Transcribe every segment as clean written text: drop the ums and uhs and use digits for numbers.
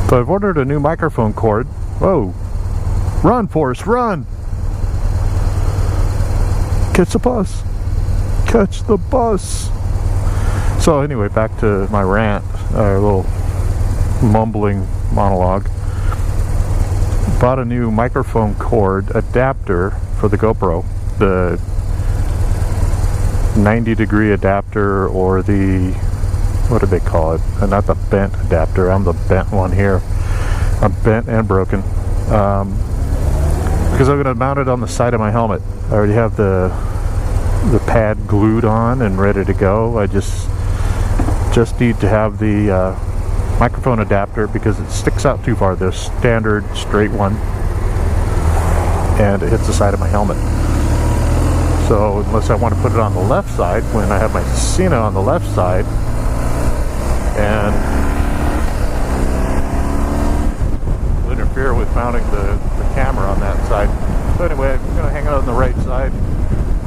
So I've ordered a new microphone cord. Whoa! Run, Forrest, run! Catch the bus! Catch the bus! So anyway, back to my rant, a little mumbling monologue. Bought a new microphone cord adapter for the GoPro, the 90-degree adapter, or the, what do they call it? Not the bent adapter. I'm the bent one here. I'm bent and broken. Because I'm going to mount it on the side of my helmet. I already have the pad glued on and ready to go. I just need to have the microphone adapter because it sticks out too far. The standard straight one, and it hits the side of my helmet. So unless I want to put it on the left side, when I have my Cena on the left side, and will interfere with mounting the camera on that side. So anyway, I'm going to hang it on the right side,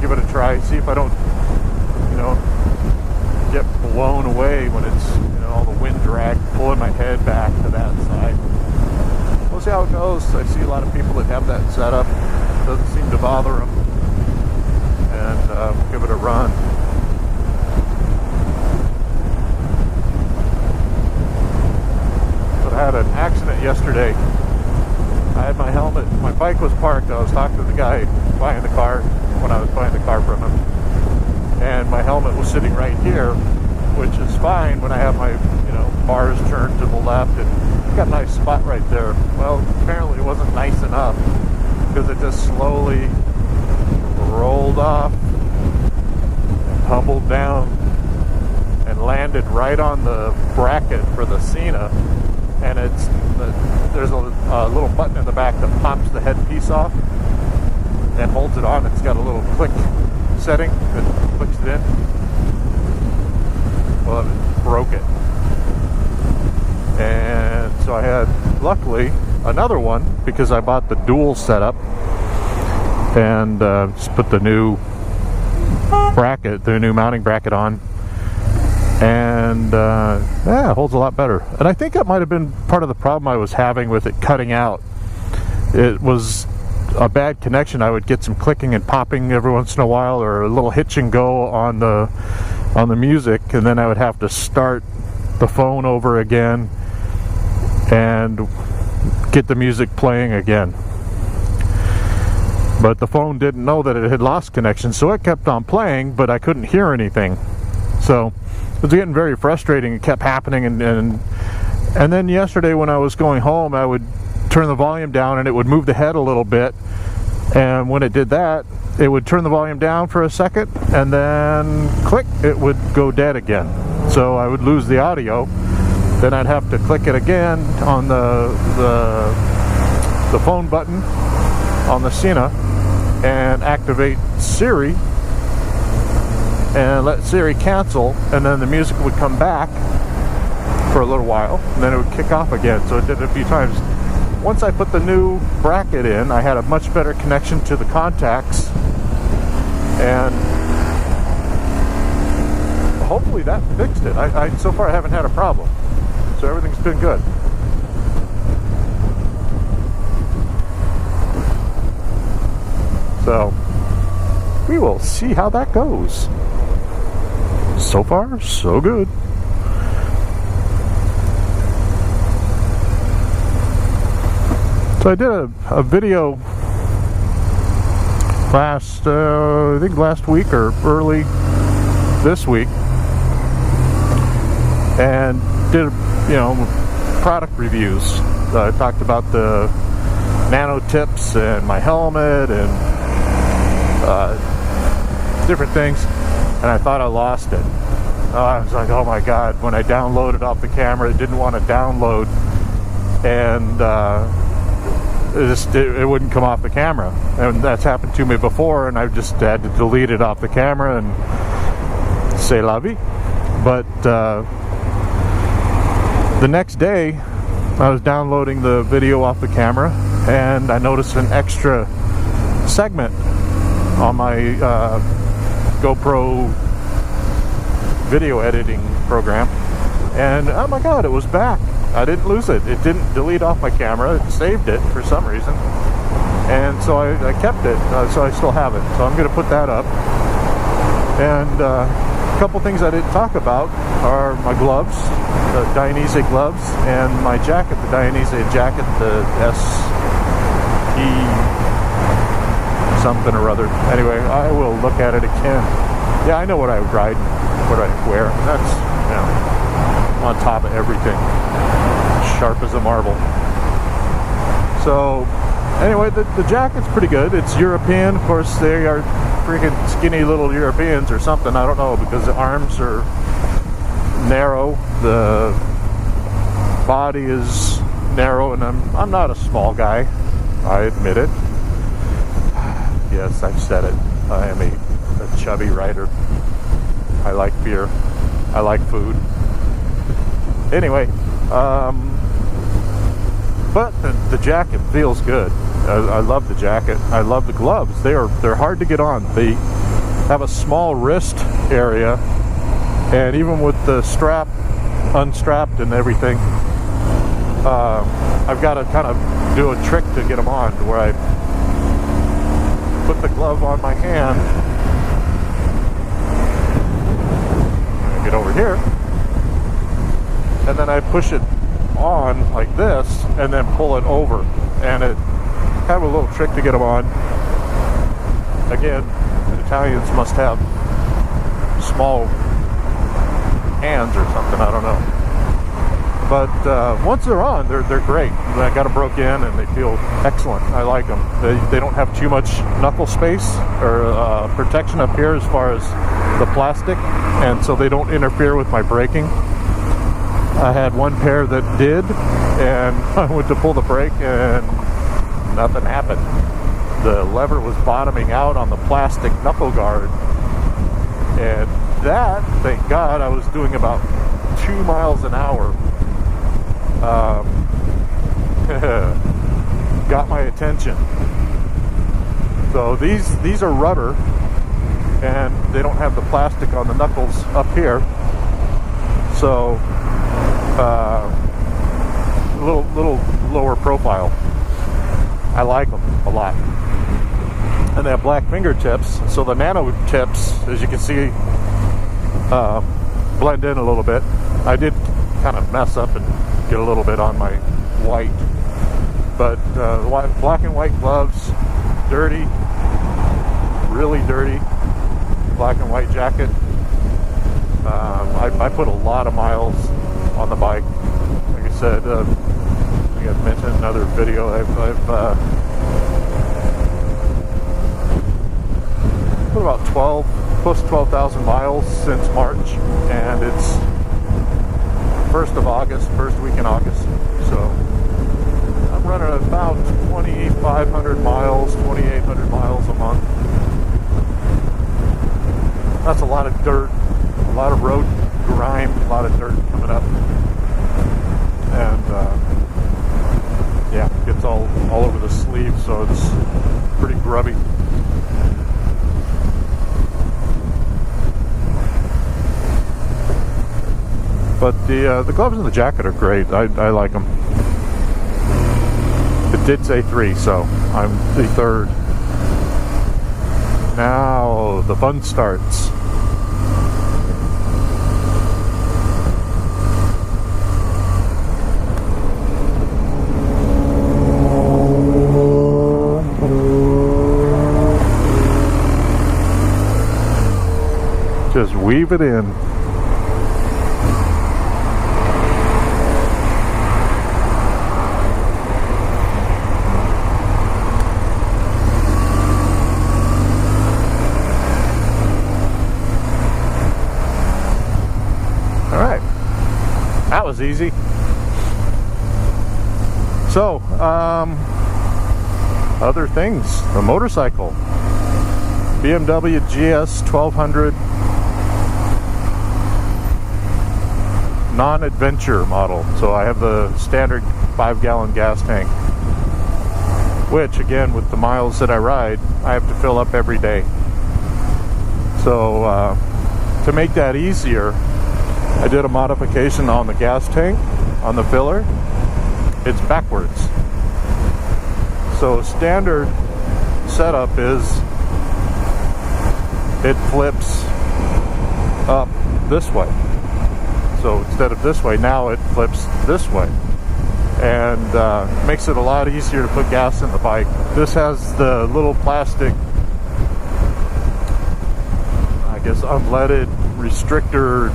give it a try, see if I don't, get blown away when it's, all the wind drag pulling my head back to that side. We'll see how it goes. I see a lot of people that have that set up. It doesn't seem to bother them. And give it a run. But I had an accident yesterday. I had my helmet, my bike was parked. I was talking to the guy buying the car when I was buying the car from him. And my helmet was sitting right here, which is fine when I have my, bars turned to the left, and got a nice spot right there. Well, apparently it wasn't nice enough because it just slowly rolled off and tumbled down and landed right on the bracket for the Cena. And there's a little button in the back that pops the headpiece off and holds it on. It's got a little click setting that clicks it in. Well, it broke it. And so I had, luckily, another one because I bought the dual setup and just put the new bracket, the new mounting bracket on. And it holds a lot better. And I think that might have been part of the problem I was having with it cutting out. It was a bad connection. I would get some clicking and popping every once in a while, or a little hitch and go on the music, and then I would have to start the phone over again and get the music playing again. But the phone didn't know that it had lost connection, so it kept on playing, but I couldn't hear anything. So it was getting very frustrating. It kept happening, and then yesterday when I was going home, I would turn the volume down and it would move the head a little bit, and when it did that, it would turn the volume down for a second and then click, it would go dead again. So I would lose the audio. Then I'd have to click it again on the phone button on the Cena and activate Siri and let Siri cancel, and then the music would come back for a little while and then it would kick off again. So it did it a few times. Once I put the new bracket in, I had a much better connection to the contacts, and hopefully that fixed it. I so far I haven't had a problem, so everything's been good. So we will see how that goes. So far, so good. So I did a video I think last week or early this week, and did product reviews. I talked about the nano tips and my helmet and different things, and I thought I lost it. I was like, oh my god, when I downloaded off the camera, it didn't want to download, and it wouldn't come off the camera. And that's happened to me before, and I've just had to delete it off the camera and say la vie. But the next day I was downloading the video off the camera, and I noticed an extra segment on my GoPro video editing program, and oh my god, it was back. I didn't lose it. It didn't delete off my camera. It saved it for some reason. And so I kept it, so I still have it. So I'm going to put that up. And a couple things I didn't talk about are my gloves, the Dainese gloves, and my jacket, the Dainese jacket, the SE something or other. Anyway, I will look at it again. Yeah, I know what I would ride, what I wear. That's, you know, on top of everything. Sharp as a marble. So, anyway, the jacket's pretty good. It's European. Of course, they are freaking skinny little Europeans or something. I don't know, because the arms are narrow. The body is narrow, and I'm not a small guy. I admit it. Yes, I've said it. I am a chubby rider. I like beer. I like food. Anyway, but the jacket feels good. I love the jacket. I love the gloves. They're hard to get on. They have a small wrist area, and even with the strap unstrapped and everything, I've got to kind of do a trick to get them on, where I put the glove on my hand, get over here, and then I push it on like this and then pull it over, and it have a little trick to get them on. Again, the Italians must have small hands or something, I don't know. But once they're on, they're great. I got them broke in and they feel excellent. I like them. They don't have too much knuckle space or protection up here as far as the plastic, and so they don't interfere with my braking. I had one pair that did, and I went to pull the brake and nothing happened. The lever was bottoming out on the plastic knuckle guard, and that, thank God, I was doing about 2 miles an hour. Got my attention. So these are rubber, and they don't have the plastic on the knuckles up here, so a little lower profile. I like them a lot. And they have black fingertips, so the nano tips, as you can see, blend in a little bit. I did kind of mess up and get a little bit on my white, but black and white gloves, dirty, really dirty. Black and white jacket. I put a lot of miles on the bike. Like I said, I think I've mentioned in another video, I've put about close to 12,000 miles since March, and it's 1st of August, first week in August. So I'm running about 2,500 miles, 2,800 miles a month. That's a lot of dirt, a lot of road grime, a lot of dirt coming up, and yeah, it gets all over the sleeve, so it's pretty grubby. But the gloves and the jacket are great. I like them. It did say 3, so I'm the 3rd. Now the fun starts. Just weave it in. That was easy. So, other things. The motorcycle. BMW GS 1200 non-adventure model. So I have the standard 5-gallon gas tank, which, again, with the miles that I ride, I have to fill up every day. So to make that easier, I did a modification on the gas tank, on the filler. It's backwards. So standard setup is it flips up this way. So instead of this way, now it flips this way, and makes it a lot easier to put gas in the bike. This has the little plastic, I guess, unleaded restrictor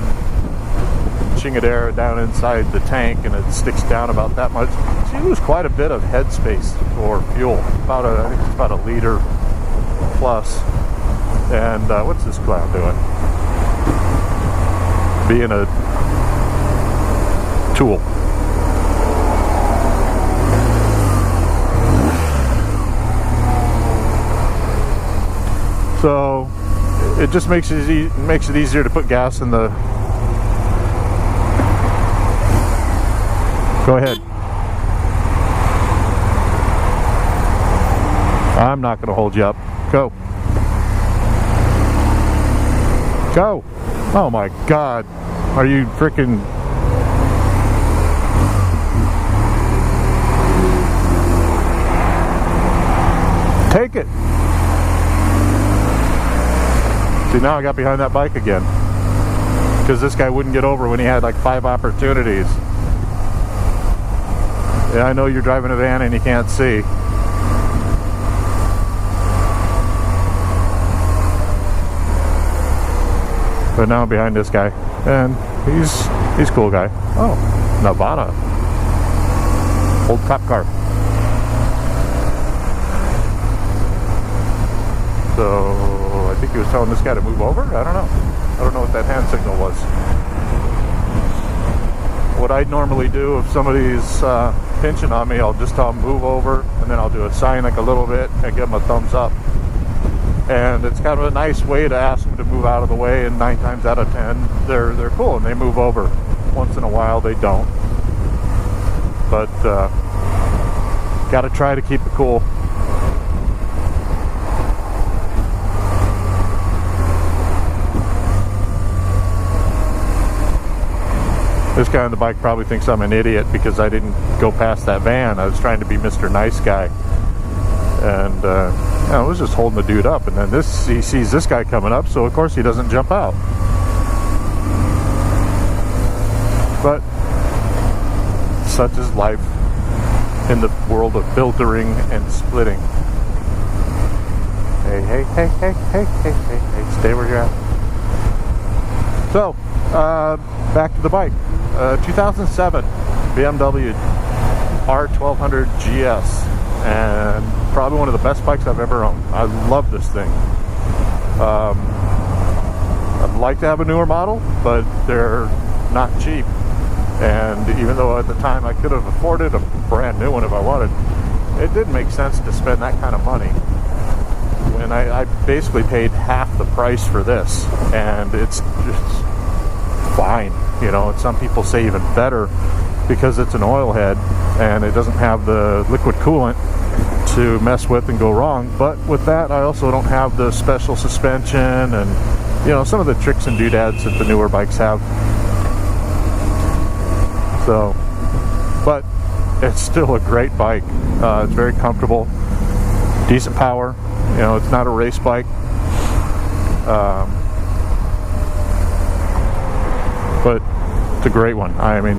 chingadera down inside the tank, and it sticks down about that much. So you lose quite a bit of headspace for fuel. I think it's about a liter plus. And what's this clown doing? Being a tool. So it just makes it easier to put gas in the. Go ahead. I'm not going to hold you up. Go. Go. Oh my God. Are you freaking... Take it. See, now I got behind that bike again. Because this guy wouldn't get over when he had like 5 opportunities. Yeah, I know you're driving a van and you can't see. But now I'm behind this guy, and he's a cool guy. Oh, Nirvana, old cop car. So I think he was telling this guy to move over. I don't know what that hand signal was. What I'd normally do if somebody's pinching on me, I'll just tell them move over, and then I'll do a sign like a little bit and give them a thumbs up. And it's kind of a nice way to ask them to move out of the way, and 9 times out of 10 they're cool and they move over. Once in a while they don't, but gotta try to keep it cool. This guy on the bike probably thinks I'm an idiot because I didn't go past that van. I was trying to be Mr. Nice Guy, and I was just holding the dude up, and then he sees this guy coming up, so of course he doesn't jump out. But such is life in the world of filtering and splitting. Hey, stay where you're at. So, back to the bike. 2007 BMW R1200 GS, and probably one of the best bikes I've ever owned. I love this thing. I'd like to have a newer model, but they're not cheap. And even though at the time I could have afforded a brand new one if I wanted, it didn't make sense to spend that kind of money when I basically paid half the price for this, and it's just fine. You know, and some people say even better because it's an oil head and it doesn't have the liquid coolant to mess with and go wrong. But with that, I also don't have the special suspension and, you know, some of the tricks and doodads that the newer bikes have. So, but it's still a great bike. It's very comfortable, decent power. You know, it's not a race bike. But it's a great one. I mean,